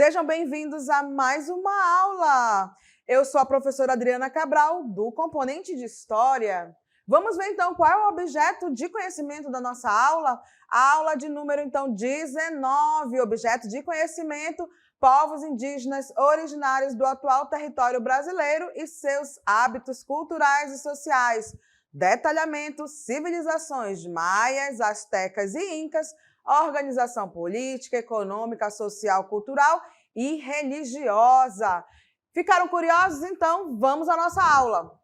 Sejam bem-vindos a mais uma aula. Eu sou a professora Adriana Cabral, do componente de História. Vamos ver, então, qual é o objeto de conhecimento da nossa aula? A aula de número, então, 19, objeto de conhecimento, povos indígenas originários do atual território brasileiro e seus hábitos culturais e sociais. Detalhamento, civilizações maias, astecas e incas, organização política, econômica, social, cultural e religiosa. Ficaram curiosos? Então, vamos à nossa aula.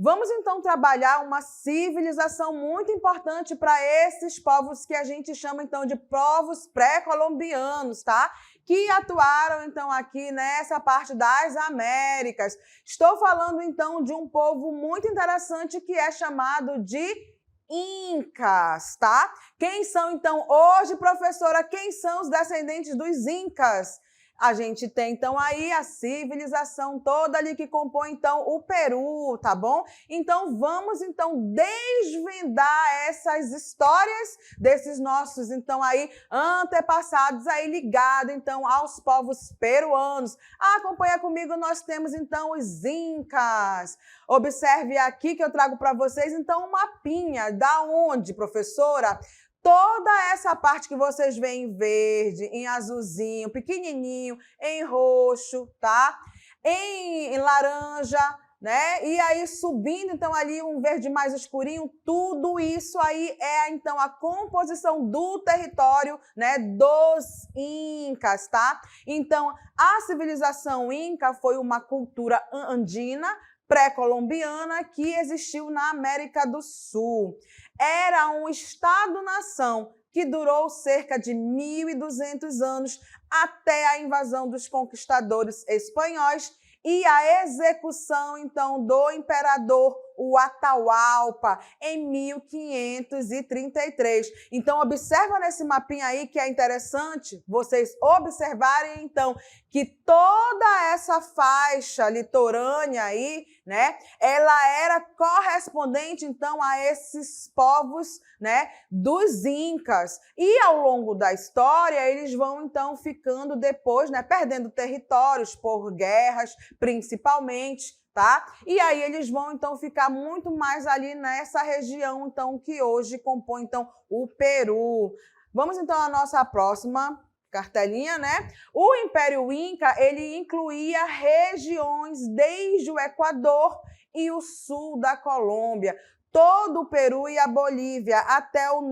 Vamos, então, trabalhar uma civilização muito importante para esses povos que a gente chama, então, de povos pré-colombianos, tá? Que atuaram, então, aqui nessa parte das Américas. Estou falando, então, de um povo muito interessante que é chamado de Incas, tá? Quem são, então, hoje, professora, quem são os descendentes dos Incas? A gente tem, então, aí a civilização toda ali que compõe, então, o Peru, tá bom? Então, vamos, então, desvendar essas histórias desses nossos, então, aí, antepassados aí ligados, então, aos povos peruanos. Acompanha comigo, nós temos, então, os Incas. Observe aqui que eu trago para vocês, então, um mapinha. Da onde, professora? Toda essa parte que vocês veem em verde, em azulzinho, pequenininho, em roxo, tá? Em laranja, né? E aí subindo, então, ali um verde mais escurinho, tudo isso aí é, então, a composição do território, né, dos Incas, tá? Então, a civilização Inca foi uma cultura andina, pré-colombiana, que existiu na América do Sul. Era um Estado-nação que durou cerca de 1.200 anos até a invasão dos conquistadores espanhóis e a execução, então, do imperador Atahualpa em 1533. Então, observa nesse mapinha aí que é interessante vocês observarem, então, que toda essa faixa litorânea aí, né, ela era correspondente, então, a esses povos, né, dos Incas. E ao longo da história, eles vão, então, ficando depois, né, perdendo territórios por guerras, principalmente, tá? E aí eles vão, então, ficar muito mais ali nessa região, então, que hoje compõe, então, o Peru. Vamos, então, à nossa próxima cartelinha, né? O Império Inca, ele incluía regiões desde o Equador e o sul da Colômbia, todo o Peru e a Bolívia, até o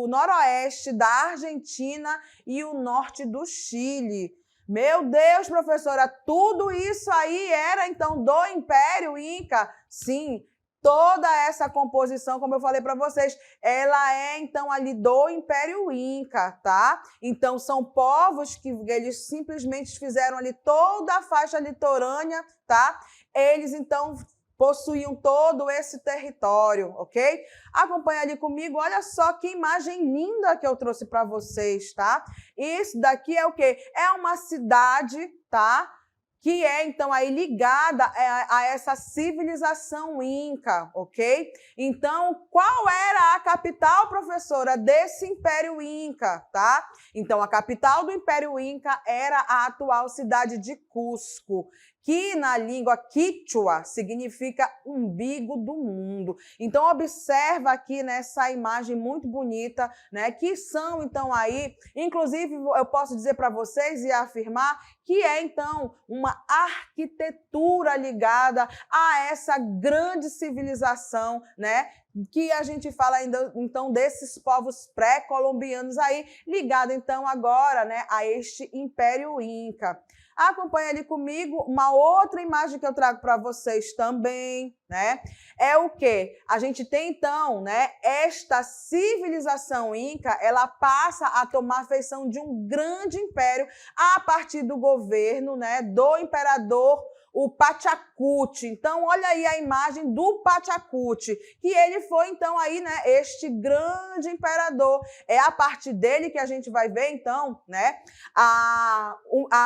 noroeste da Argentina e o norte do Chile. Meu Deus, professora, tudo isso aí era, então, do Império Inca? Sim, toda essa composição, como eu falei para vocês, ela é, então, ali do Império Inca, tá? Então, são povos que eles simplesmente fizeram ali toda a faixa litorânea, tá? Eles, então, possuíam todo esse território, ok? Acompanha ali comigo, olha só que imagem linda que eu trouxe para vocês, tá? Isso daqui é o quê? É uma cidade, tá? Que é, então, aí ligada a essa civilização Inca, ok? Então, qual era a capital, professora, desse Império Inca, tá? Então, a capital do Império Inca era a atual cidade de Cusco, que na língua quichua significa umbigo do mundo. Então, observa aqui nessa imagem muito bonita, né, que são, então, aí, inclusive, eu posso dizer para vocês e afirmar que é, então, uma arquitetura ligada a essa grande civilização, né, que a gente fala ainda, então, desses povos pré-colombianos aí, ligado, então, agora, né, a este Império Inca. Acompanha ali comigo uma outra imagem que eu trago para vocês também, né? É o quê? A gente tem, então, né, esta civilização Inca, ela passa a tomar feição de um grande império a partir do governo, né, do imperador o Pachacuti. Então, olha aí a imagem do Pachacuti, que ele foi, então, aí, né, este grande imperador. É a partir dele que a gente vai ver, então, né,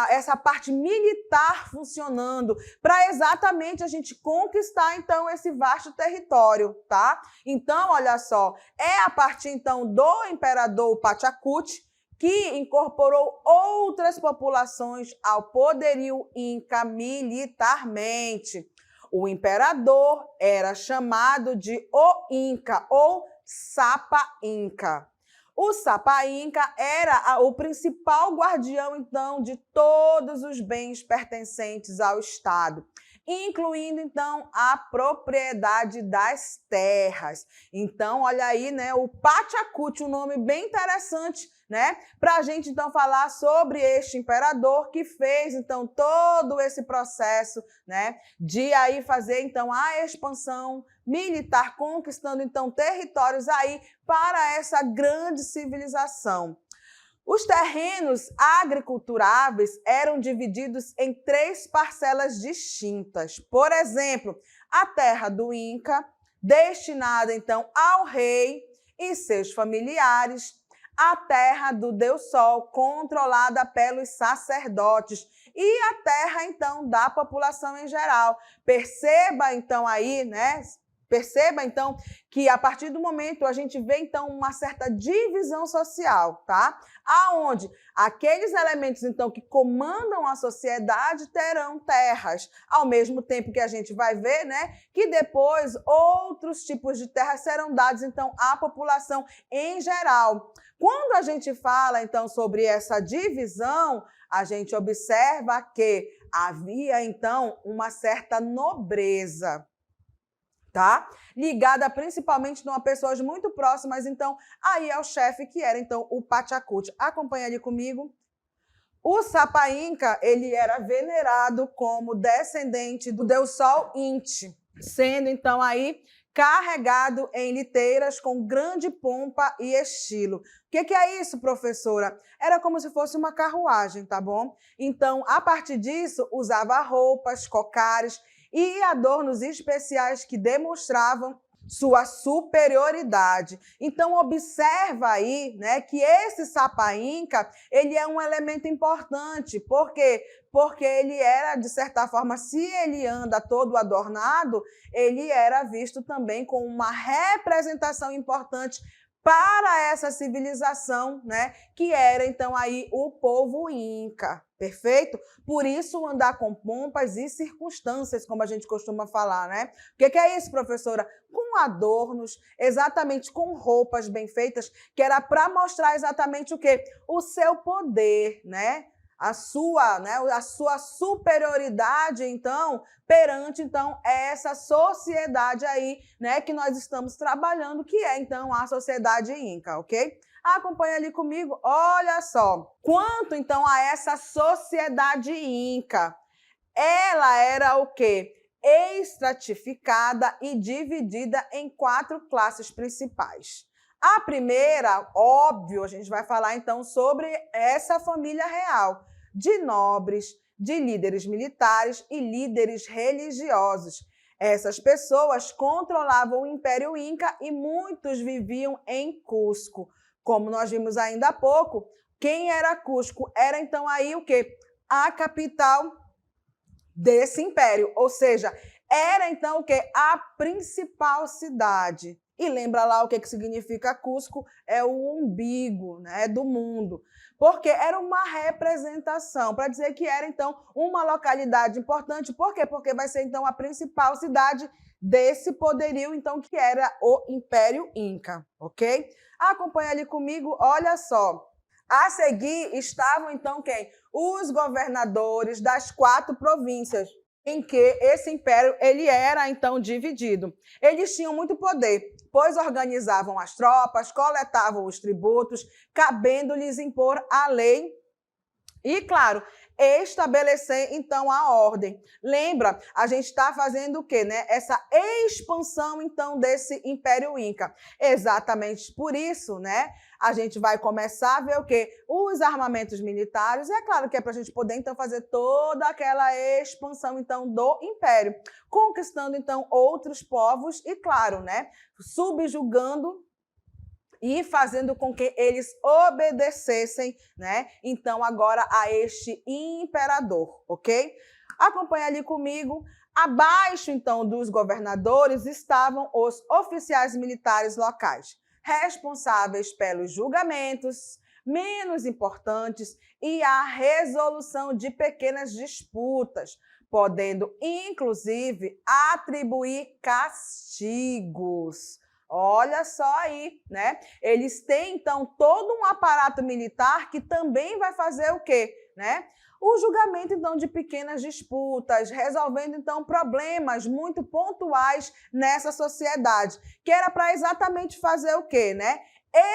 essa parte militar funcionando para exatamente a gente conquistar, então, esse vasto território, tá? Então, olha só, é a partir, então, do imperador Pachacuti que incorporou outras populações ao poderio inca militarmente. O imperador era chamado de o Inca ou Sapa Inca. O Sapa Inca era o principal guardião, então, de todos os bens pertencentes ao Estado, incluindo, então, a propriedade das terras. Então, olha aí, né, o Pachacuti, um nome bem interessante, né, para a gente, então, falar sobre este imperador que fez, então, todo esse processo, né, de aí fazer, então, a expansão militar, conquistando, então, territórios aí para essa grande civilização. Os terrenos agriculturáveis eram divididos em 3 parcelas distintas. Por exemplo, a terra do Inca, destinada então ao rei e seus familiares, a terra do Deus Sol, controlada pelos sacerdotes, e a terra então da população em geral. Perceba então aí, né? Perceba, então, que a partir do momento a gente vê, então, uma certa divisão social, tá? Aonde aqueles elementos, então, que comandam a sociedade terão terras, ao mesmo tempo que a gente vai ver, né, que depois outros tipos de terras serão dados, então, à população em geral. Quando a gente fala, então, sobre essa divisão, a gente observa que havia, então, uma certa nobreza, tá? Ligada principalmente numa pessoas muito próximas, então, aí ao chefe, que era, então, o Pachacuti. Acompanha ali comigo. O Sapa Inca, ele era venerado como descendente do Deus Sol Inti, sendo, então, aí carregado em liteiras com grande pompa e estilo. O que é isso, professora? Era como se fosse uma carruagem, tá bom? Então, a partir disso, usava roupas, cocares e adornos especiais que demonstravam sua superioridade. Então, observa aí, né, que esse Sapa Inca, ele é um elemento importante. Por quê? Porque ele era, de certa forma, se ele anda todo adornado, ele era visto também como uma representação importante para essa civilização, né, que era, então, aí o povo Inca, perfeito? Por isso, andar com pompas e circunstâncias, como a gente costuma falar, né? O que é isso, professora? Com adornos, exatamente com roupas bem feitas, que era para mostrar exatamente o quê? O seu poder, né? A sua superioridade, então, perante, então, essa sociedade aí, né, que nós estamos trabalhando, que é, então, a sociedade Inca, ok? Acompanha ali comigo, olha só. Quanto, então, a essa sociedade Inca, ela era o quê? Estratificada e dividida em 4 classes principais. A primeira, óbvio, a gente vai falar então sobre essa família real, de nobres, de líderes militares e líderes religiosos. Essas pessoas controlavam o Império Inca e muitos viviam em Cusco. Como nós vimos ainda há pouco, quem era Cusco? Era então aí o quê? A capital desse império, ou seja, era então o quê? A principal cidade. E lembra lá o que significa Cusco? É o umbigo, né, do mundo. Porque era uma representação, para dizer que era, então, uma localidade importante. Por quê? Porque vai ser, então, a principal cidade desse poderio, então, que era o Império Inca, ok? Acompanha ali comigo, olha só. A seguir estavam, então, quem? Os governadores das 4 províncias, em que esse império ele era, então, dividido. Eles tinham muito poder, pois organizavam as tropas, coletavam os tributos, cabendo-lhes impor a lei e, claro, estabelecer, então, a ordem. Lembra, a gente está fazendo o quê, né? Essa expansão, então, desse Império Inca. Exatamente por isso, né? A gente vai começar a ver o quê? Os armamentos militares, e é claro que é para a gente poder, então, fazer toda aquela expansão, então, do Império, conquistando, então, outros povos e, claro, né, subjugando e fazendo com que eles obedecessem, né, então, agora a este imperador, ok? Acompanha ali comigo. Abaixo, então, dos governadores estavam os oficiais militares locais, responsáveis pelos julgamentos menos importantes e a resolução de pequenas disputas, podendo, inclusive, atribuir castigos. Olha só aí, né? Eles têm, então, todo um aparato militar que também vai fazer o quê, né? O julgamento, então, de pequenas disputas, resolvendo, então, problemas muito pontuais nessa sociedade, que era para exatamente fazer o quê, né?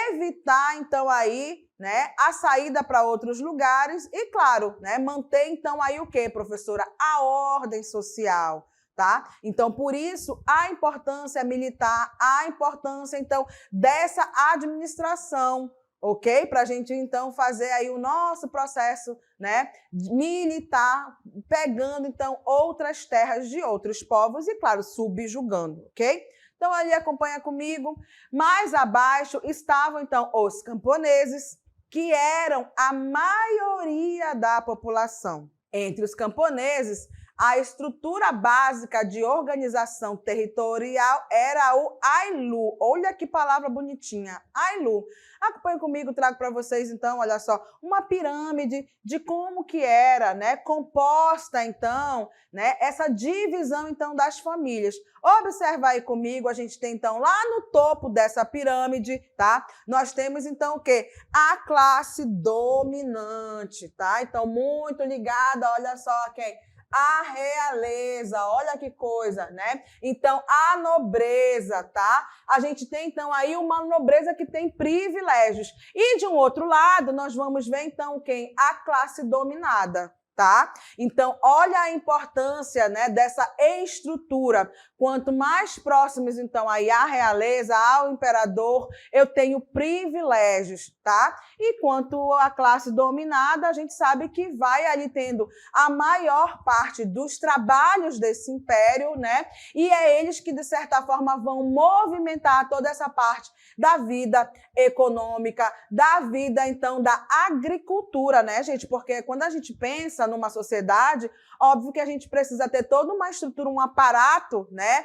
Evitar, então, aí, né, a saída para outros lugares e, claro, né, manter, então, aí o quê, professora? A ordem social. Tá? Então, por isso, a importância militar, a importância, então, dessa administração, ok? Para a gente, então, fazer aí o nosso processo, né, militar, pegando, então, outras terras de outros povos e, claro, subjugando, ok? Então, ali acompanha comigo. Mais abaixo estavam, então, os camponeses, que eram a maioria da população. Entre os camponeses, a estrutura básica de organização territorial era o Ailu. Olha que palavra bonitinha, Ailu. Acompanhe comigo, trago para vocês, então, olha só, uma pirâmide de como que era, né, composta, então, né, essa divisão, então, das famílias. Observa aí comigo, a gente tem, então, lá no topo dessa pirâmide, tá? Nós temos, então, o quê? A classe dominante, tá? Então, muito ligada, olha só, quem? A realeza, olha que coisa, né? Então, a nobreza, tá? A gente tem, então, aí uma nobreza que tem privilégios. E, de um outro lado, nós vamos ver, então, quem? A classe dominada. Tá? Então, olha a importância, né, dessa estrutura. Quanto mais próximos, então, aí à realeza, ao imperador, eu tenho privilégios, tá? E quanto à classe dominada, a gente sabe que vai ali tendo a maior parte dos trabalhos desse império, né? E é eles que, de certa forma, vão movimentar toda essa parte da vida econômica, da vida, então, da agricultura, né, gente? Porque quando a gente pensa numa sociedade, óbvio que a gente precisa ter toda uma estrutura, um aparato, né,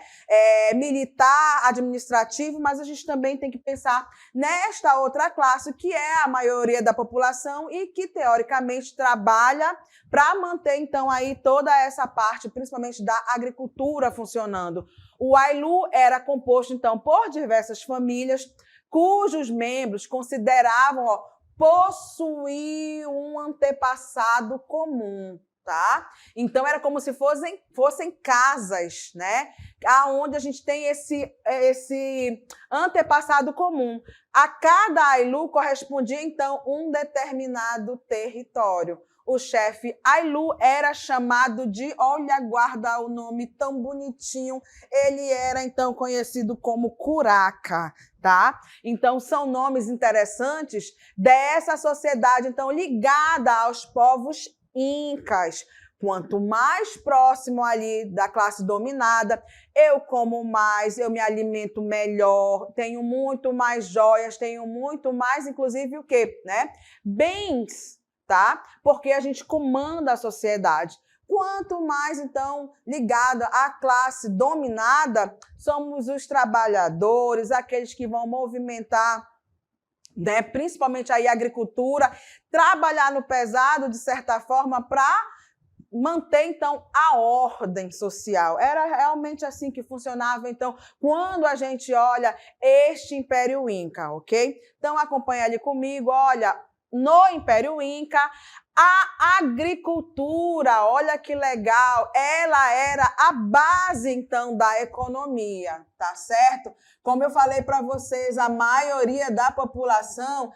militar, administrativo, mas a gente também tem que pensar nesta outra classe, que é a maioria da população e que, teoricamente, trabalha para manter, então, aí toda essa parte, principalmente da agricultura, funcionando. O Ailu era composto, então, por diversas famílias, cujos membros consideravam possuir um antepassado comum, tá? Então, era como se fossem casas, né? Onde a gente tem esse antepassado comum. A cada Ailu correspondia, então, um determinado território. O chefe Ailu era chamado de, olha, guarda o nome tão bonitinho, ele era, então, conhecido como Curaca, tá? Então, são nomes interessantes dessa sociedade, então, ligada aos povos incas. Quanto mais próximo ali da classe dominada, eu como mais, eu me alimento melhor, tenho muito mais joias, tenho muito mais, inclusive, o quê? Né? Bens, tá? Porque a gente comanda a sociedade. Quanto mais, então, ligada à classe dominada, somos os trabalhadores, aqueles que vão movimentar, né, principalmente aí a agricultura, trabalhar no pesado, de certa forma, para manter, então, a ordem social. Era realmente assim que funcionava, então, quando a gente olha este Império Inca, ok? Então, acompanha ali comigo, olha, no Império Inca, a agricultura, olha que legal, ela era a base, então, da economia, tá certo? Como eu falei para vocês, a maioria da população,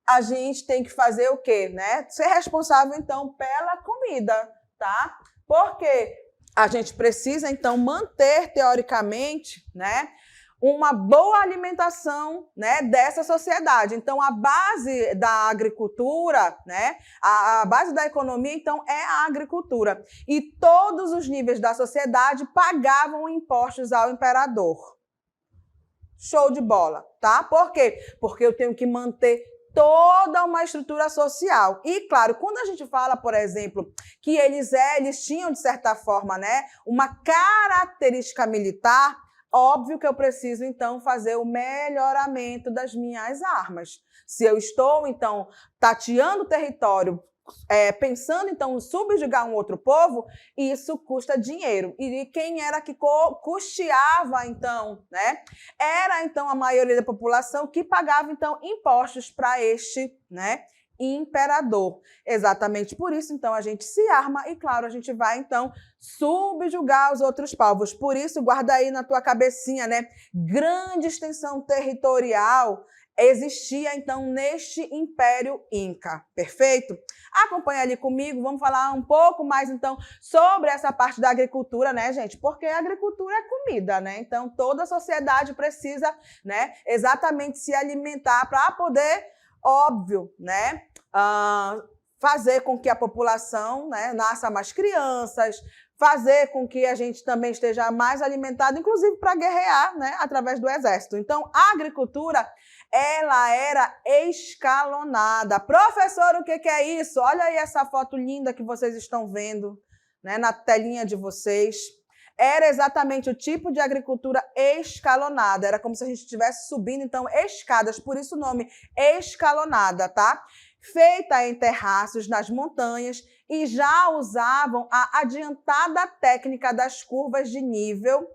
a gente tem que fazer o quê, né? Ser responsável, então, pela comida, tá? Porque a gente precisa, então, manter, teoricamente, né, uma boa alimentação, né, dessa sociedade. Então, a base da agricultura, né, a base da economia, então, é a agricultura. E todos os níveis da sociedade pagavam impostos ao imperador. Show de bola, tá? Por quê? Porque eu tenho que manter toda uma estrutura social. E, claro, quando a gente fala, por exemplo, que eles tinham, de certa forma, né, uma característica militar, óbvio que eu preciso, então, fazer o melhoramento das minhas armas. Se eu estou, então, tateando o território, pensando, então, em subjugar um outro povo, isso custa dinheiro. E quem era que custeava, então, né? Era, então, a maioria da população que pagava, então, impostos para este, né, imperador. Exatamente por isso, então, a gente se arma e, claro, a gente vai, então, subjugar os outros povos. Por isso, guarda aí na tua cabecinha, né? Grande extensão territorial existia, então, neste Império Inca. Perfeito? Acompanha ali comigo, vamos falar um pouco mais, então, sobre essa parte da agricultura, né, gente? Porque a agricultura é comida, né? Então, toda a sociedade precisa, né, exatamente se alimentar para poder, óbvio, né, fazer com que a população, né, nasça mais crianças, fazer com que a gente também esteja mais alimentado, inclusive para guerrear, né, através do exército. Então, a agricultura, ela era escalonada. Professor, o que é isso? Olha aí essa foto linda que vocês estão vendo, né, na telinha de vocês. Era exatamente o tipo de agricultura escalonada. Era como se a gente estivesse subindo, então, escadas. Por isso o nome escalonada, tá? Feita em terraços nas montanhas e já usavam a adiantada técnica das curvas de nível,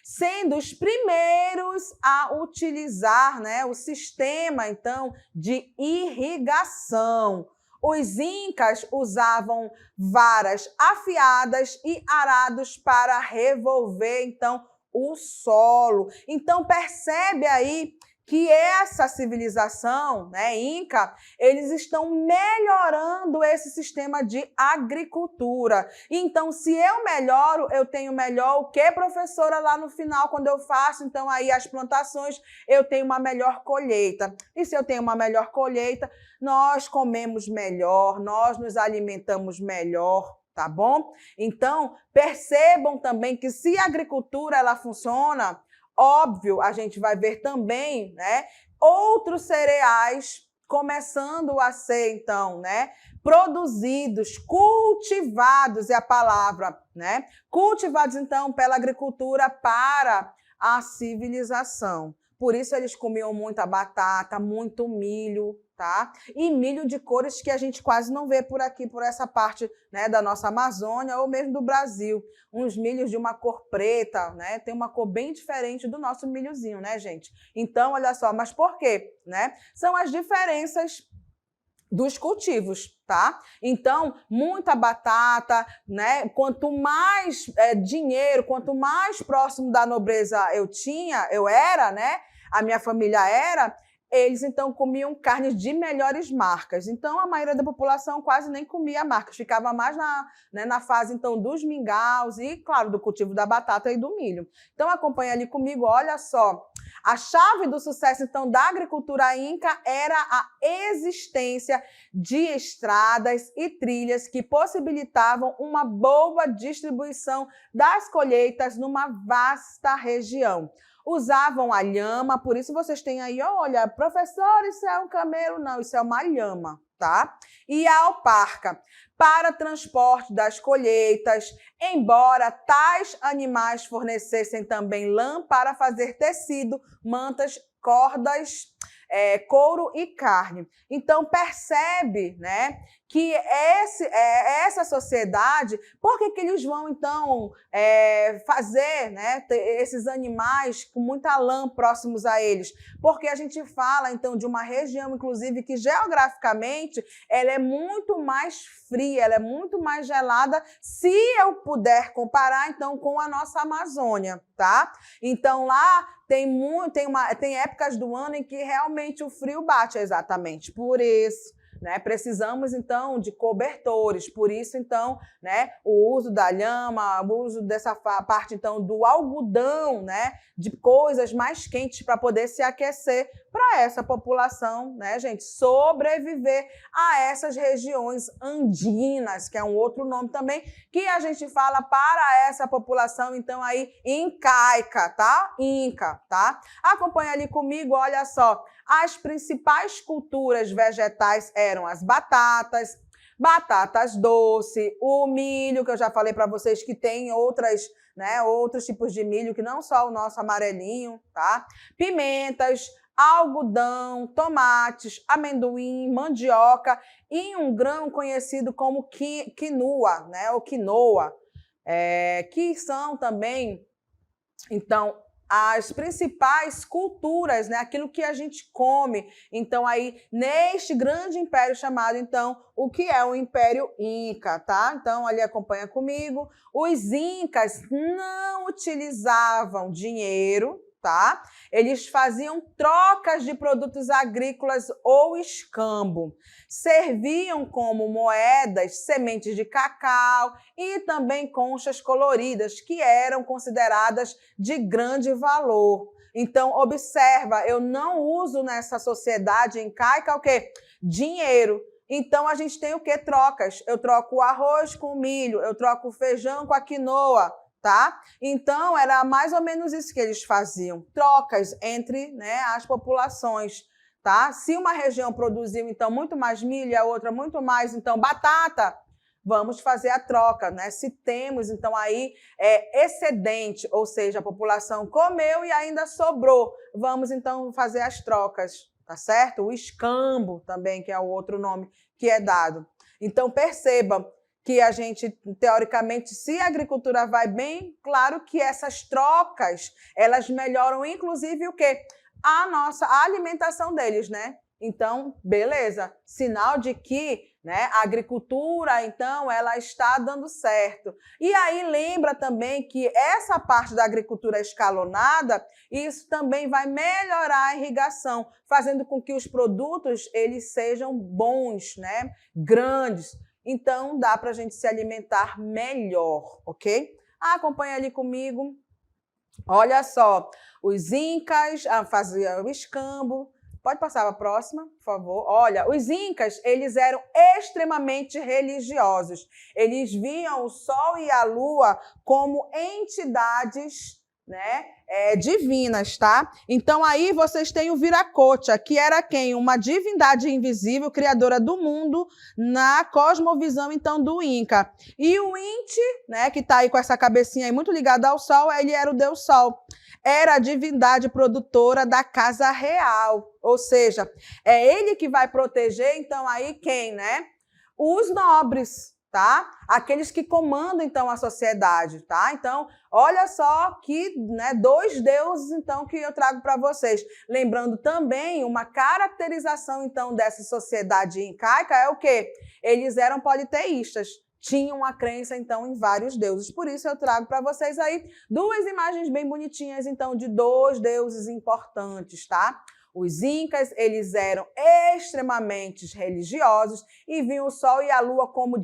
sendo os primeiros a utilizar, né, o sistema, então, de irrigação. Os incas usavam varas afiadas e arados para revolver, então, o solo. Então, percebe aí que essa civilização, né, Inca, eles estão melhorando esse sistema de agricultura. Então, se eu melhoro, eu tenho melhor o que, professora, lá no final, quando eu faço, então, aí as plantações, eu tenho uma melhor colheita. E se eu tenho uma melhor colheita, nós comemos melhor, nós nos alimentamos melhor, tá bom? Então, percebam também que se a agricultura, ela funciona, óbvio, a gente vai ver também, né, outros cereais começando a ser, então, né, produzidos, cultivados, é a palavra, né? Cultivados, então, pela agricultura para a civilização. Por isso eles comiam muita batata, muito milho, tá? E milho de cores que a gente quase não vê por aqui, por essa parte, né, da nossa Amazônia ou mesmo do Brasil. Uns milhos de uma cor preta, né? Tem uma cor bem diferente do nosso milhozinho, né, gente? Então, olha só, mas por quê, né? São as diferenças dos cultivos, tá? Então, muita batata, né? Quanto mais dinheiro, quanto mais próximo da nobreza eu era, né? A minha família era, eles então comiam carnes de melhores marcas. Então, a maioria da população quase nem comia marcas, ficava mais na fase então dos mingaus e, claro, do cultivo da batata e do milho. Então, acompanha ali comigo, olha só. A chave do sucesso, então, da agricultura inca era a existência de estradas e trilhas que possibilitavam uma boa distribuição das colheitas numa vasta região. Usavam a lhama, por isso vocês têm aí, olha, professor, isso é um camelo? Não, isso é uma lhama, tá? E a alparca, para transporte das colheitas, embora tais animais fornecessem também lã para fazer tecido, mantas, cordas, couro e carne. Então, percebe, né, que essa sociedade, por que eles vão, então, fazer, né, esses animais com muita lã próximos a eles? Porque a gente fala, então, de uma região, inclusive, que geograficamente ela é muito mais fria, ela é muito mais gelada, se eu puder comparar, então, com a nossa Amazônia, tá? Então, lá tem épocas do ano em que realmente o frio bate, exatamente por isso. né, precisamos, então, de cobertores. Por isso, então, né, o uso da lhama, o uso dessa parte, então, do algodão, né, de coisas mais quentes para poder se aquecer, para essa população, né, gente, sobreviver a essas regiões andinas, que é um outro nome também, que a gente fala para essa população, então, aí, incaica, tá? Inca, tá? Acompanha ali comigo, olha só, as principais culturas vegetais eram as batatas, batatas doce, o milho, que eu já falei para vocês que tem outras, né, outros tipos de milho, que não só o nosso amarelinho, tá? Pimentas, algodão, tomates, amendoim, mandioca e um grão conhecido como quinoa, né, ou quinoa, que são também, então, as principais culturas, né, aquilo que a gente come. Então, aí, neste grande império chamado, então, o que é o Império Inca, tá? Então, ali acompanha comigo. Os incas não utilizavam dinheiro, tá? Eles faziam trocas de produtos agrícolas ou escambo. Serviam como moedas, sementes de cacau e também conchas coloridas, que eram consideradas de grande valor. Então, observa, eu não uso nessa sociedade incaica o quê? Dinheiro. Então, a gente tem o quê? Trocas. Eu troco o arroz com o milho, eu troco o feijão com a quinoa, tá? Então, era mais ou menos isso que eles faziam, trocas entre, né, as populações, tá? Se uma região produziu, então, muito mais milho e a outra muito mais, então, batata, vamos fazer a troca, né? Se temos, então, aí excedente, ou seja, a população comeu e ainda sobrou, vamos, então, fazer as trocas, tá certo? O escambo também, que é o outro nome que é dado. Então, perceba que a gente, teoricamente, se a agricultura vai bem, claro que essas trocas, elas melhoram, inclusive, o quê? A alimentação deles, né? Então, beleza, sinal de que, né, a agricultura, então, ela está dando certo. E aí lembra também que essa parte da agricultura escalonada, isso também vai melhorar a irrigação, fazendo com que os produtos eles sejam bons, né, grandes. Então, dá para a gente se alimentar melhor, ok? Acompanha ali comigo. Olha só, os incas faziam o escambo. Pode passar para a próxima, por favor. Olha, os incas, eles eram extremamente religiosos. Eles viam o sol e a lua como entidades, né, divinas, tá? Então, aí vocês têm o Viracocha, que era quem? Uma divindade invisível, criadora do mundo, na cosmovisão, então, do Inca. E o Inti, né, que tá aí com essa cabecinha aí muito ligada ao sol, ele era o Deus Sol. Era a divindade produtora da casa real, ou seja, é ele que vai proteger, então, aí quem, né? Os nobres, tá? Aqueles que comandam, então, a sociedade, tá? Então, olha só que, né, dois deuses, então, que eu trago para vocês. Lembrando também, uma caracterização, então, dessa sociedade incaica é o quê? Eles eram politeístas. Tinham a crença, então, em vários deuses. Por isso, eu trago para vocês aí duas imagens bem bonitinhas, então, de dois deuses importantes, tá? Os incas, eles eram extremamente religiosos e viam o sol e a lua como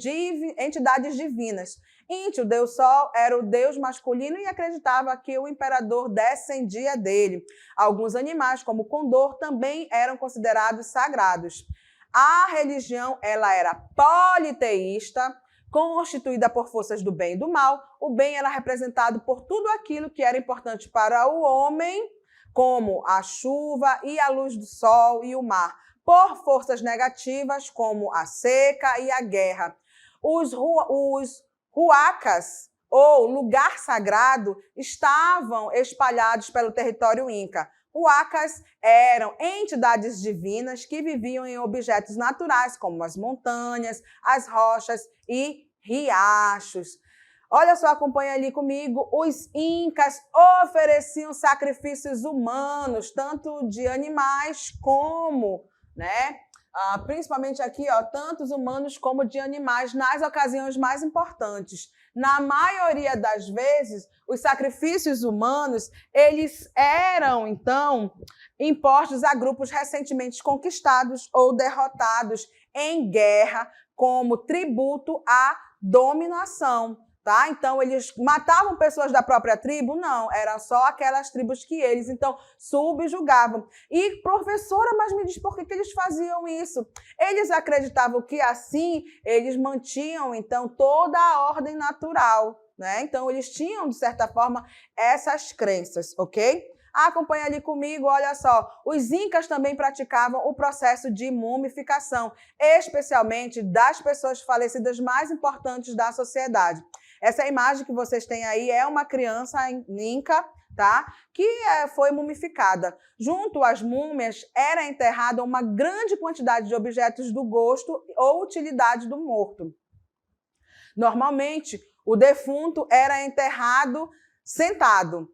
entidades divinas. Inti, o deus sol, era o deus masculino e acreditava que o imperador descendia dele. Alguns animais, como o condor, também eram considerados sagrados. A religião, ela era politeísta, constituída por forças do bem e do mal. O bem era representado por tudo aquilo que era importante para o homem, como a chuva e a luz do sol e o mar, por forças negativas, como a seca e a guerra. Os huacas, ou lugar sagrado, estavam espalhados pelo território inca. Huacas eram entidades divinas que viviam em objetos naturais, como as montanhas, as rochas e riachos. Olha só, acompanha ali comigo. Os incas ofereciam sacrifícios humanos, tanto de animais como, né? Principalmente aqui, ó, tanto os humanos como de animais, nas ocasiões mais importantes. na maioria das vezes, os sacrifícios humanos, eles eram, então, impostos a grupos recentemente conquistados ou derrotados em guerra, como tributo à dominação. Tá? Então, eles matavam pessoas da própria tribo? Não, eram só aquelas tribos que eles, então, subjugavam. E, professora, mas me diz por que eles faziam isso? Eles acreditavam que assim eles mantinham, então, toda a ordem natural, né? Então, eles tinham, de certa forma, essas crenças, ok? Acompanha ali comigo, olha só. Os incas também praticavam o processo de mumificação, especialmente das pessoas falecidas mais importantes da sociedade. Essa imagem que vocês têm aí é uma criança inca, tá? Que foi mumificada. Junto às múmias era enterrada uma grande quantidade de objetos do gosto ou utilidade do morto. Normalmente, o defunto era enterrado sentado.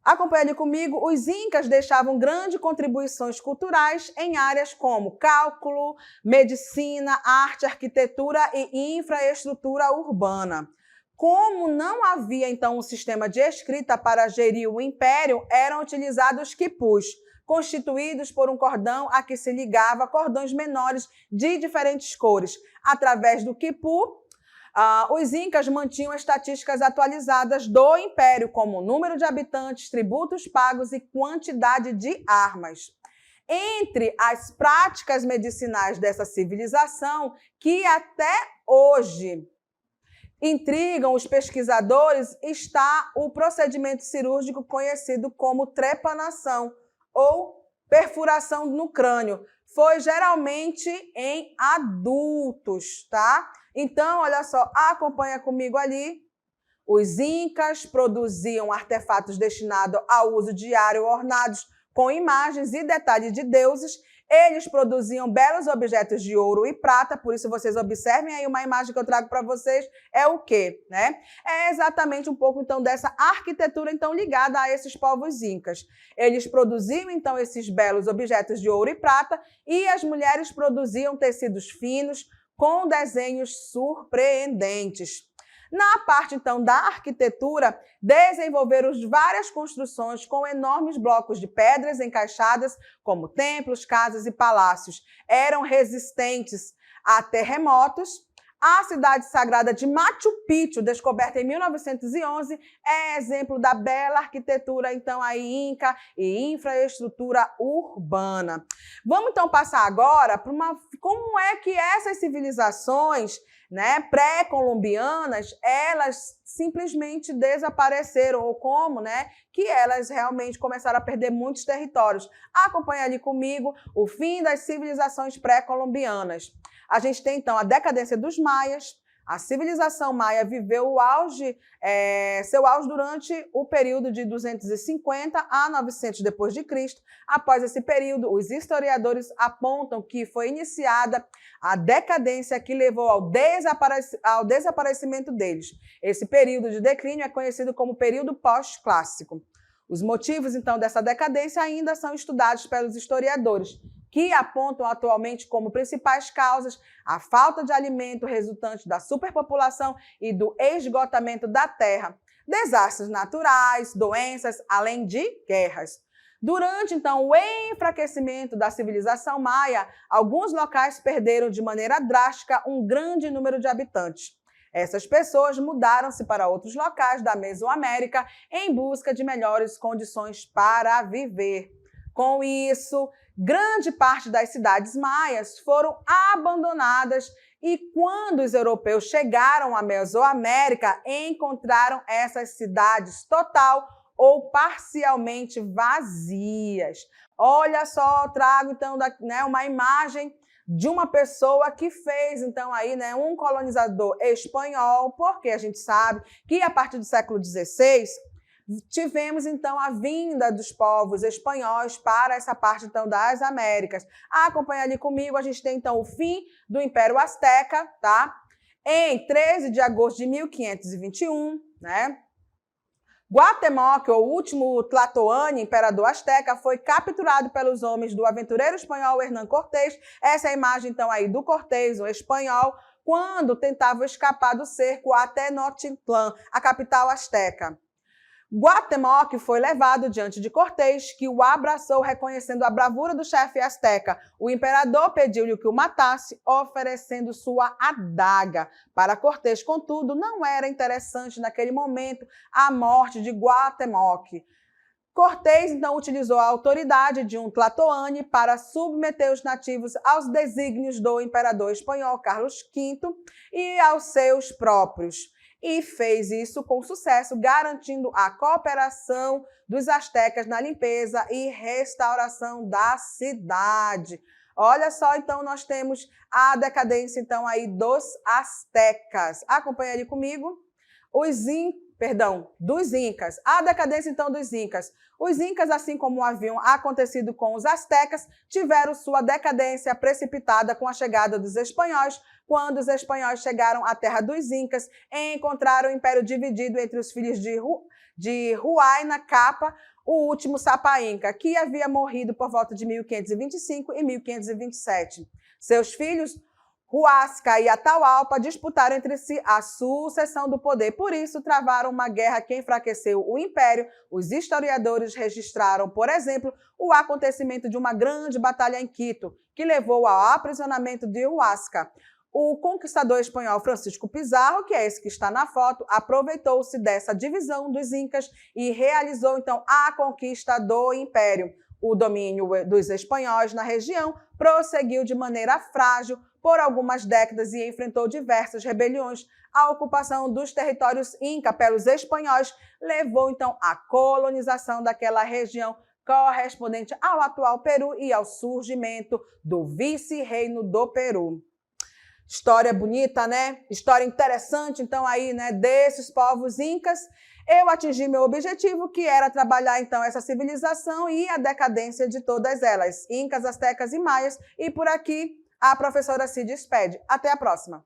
Acompanhe ali comigo, os incas deixavam grandes contribuições culturais em áreas como cálculo, medicina, arte, arquitetura e infraestrutura urbana. Como não havia, então, um sistema de escrita para gerir o império, eram utilizados quipus, constituídos por um cordão a que se ligava cordões menores de diferentes cores. Através do quipu, os incas mantinham estatísticas atualizadas do império, como número de habitantes, tributos pagos e quantidade de armas. Entre as práticas medicinais dessa civilização, que até hoje intrigam os pesquisadores, está o procedimento cirúrgico conhecido como trepanação ou perfuração no crânio. Foi geralmente em adultos, tá? Então, olha só, acompanha comigo ali. Os incas produziam artefatos destinados ao uso diário, ornados com imagens e detalhes de deuses. Eles produziam belos objetos de ouro e prata, por isso vocês observem aí uma imagem que eu trago para vocês, é o quê, né? É exatamente um pouco, então, dessa arquitetura, então, ligada a esses povos incas. Eles produziam, então, esses belos objetos de ouro e prata e as mulheres produziam tecidos finos com desenhos surpreendentes. Na parte, então, da arquitetura, desenvolveram várias construções com enormes blocos de pedras encaixadas, como templos, casas e palácios. Eram resistentes a terremotos. A cidade sagrada de Machu Picchu, descoberta em 1911, é exemplo da bela arquitetura, então, aí, inca e infraestrutura urbana. Vamos, então, passar agora para como é que essas civilizações, né, pré-colombianas, elas simplesmente desapareceram, ou como, né, que elas realmente começaram a perder muitos territórios. Acompanha ali comigo o fim das civilizações pré-colombianas. A gente tem, então, a decadência dos maias. A civilização maia viveu seu auge durante o período de 250 a 900 depois de Cristo. Após esse período, os historiadores apontam que foi iniciada a decadência que levou ao desaparecimento deles. Esse período de declínio é conhecido como período pós-clássico. Os motivos, então, dessa decadência ainda são estudados pelos historiadores, que apontam atualmente como principais causas a falta de alimento resultante da superpopulação e do esgotamento da terra, desastres naturais, doenças, além de guerras. Durante, então, o enfraquecimento da civilização maia, alguns locais perderam de maneira drástica um grande número de habitantes. Essas pessoas mudaram-se para outros locais da Mesoamérica em busca de melhores condições para viver. Com isso, grande parte das cidades maias foram abandonadas e quando os europeus chegaram à Mesoamérica, encontraram essas cidades total ou parcialmente vazias. Olha só, trago então uma imagem de uma pessoa que fez, então, aí, né, um colonizador espanhol, porque a gente sabe que a partir do século XVI, tivemos, então, a vinda dos povos espanhóis para essa parte, então, das Américas. Acompanha ali comigo, a gente tem, então, o fim do Império Azteca, tá? Em 13 de agosto de 1521, né? Cuauhtémoc, o último Tlatoani, imperador azteca, foi capturado pelos homens do aventureiro espanhol Hernán Cortés. Essa é a imagem, então, aí do Cortés, o espanhol, quando tentavam escapar do cerco a Tenochtitlan, a capital asteca. Cuauhtémoc foi levado diante de Cortés, que o abraçou reconhecendo a bravura do chefe asteca. O imperador pediu-lhe que o matasse, oferecendo sua adaga. Para Cortés, contudo, não era interessante naquele momento a morte de Cuauhtémoc. Cortés, então, utilizou a autoridade de um Tlatoani para submeter os nativos aos desígnios do imperador espanhol Carlos V e aos seus próprios. E fez isso com sucesso, garantindo a cooperação dos astecas na limpeza e restauração da cidade. Olha só, então, nós temos a decadência, então, aí dos astecas. Acompanha ali comigo. Dos incas. A decadência, então, dos incas. Os incas, assim como haviam acontecido com os astecas, tiveram sua decadência precipitada com a chegada dos espanhóis. Quando os espanhóis chegaram à terra dos incas, encontraram o império dividido entre os filhos de Huayna Capa, o último Sapa Inca, que havia morrido por volta de 1525 e 1527. Seus filhos, Huasca e Atahualpa, disputaram entre si a sucessão do poder. Por isso, travaram uma guerra que enfraqueceu o império. Os historiadores registraram, por exemplo, o acontecimento de uma grande batalha em Quito, que levou ao aprisionamento de Huasca. O conquistador espanhol Francisco Pizarro, que é esse que está na foto, aproveitou-se dessa divisão dos incas e realizou, então, a conquista do império. O domínio dos espanhóis na região prosseguiu de maneira frágil por algumas décadas e enfrentou diversas rebeliões. A ocupação dos territórios inca pelos espanhóis levou, então, à colonização daquela região correspondente ao atual Peru e ao surgimento do vice-reino do Peru. História bonita, né? História interessante, então, aí, né, desses povos incas. Eu atingi meu objetivo, que era trabalhar, então, essa civilização e a decadência de todas elas, incas, astecas e maias. E por aqui, a professora se despede. Até a próxima!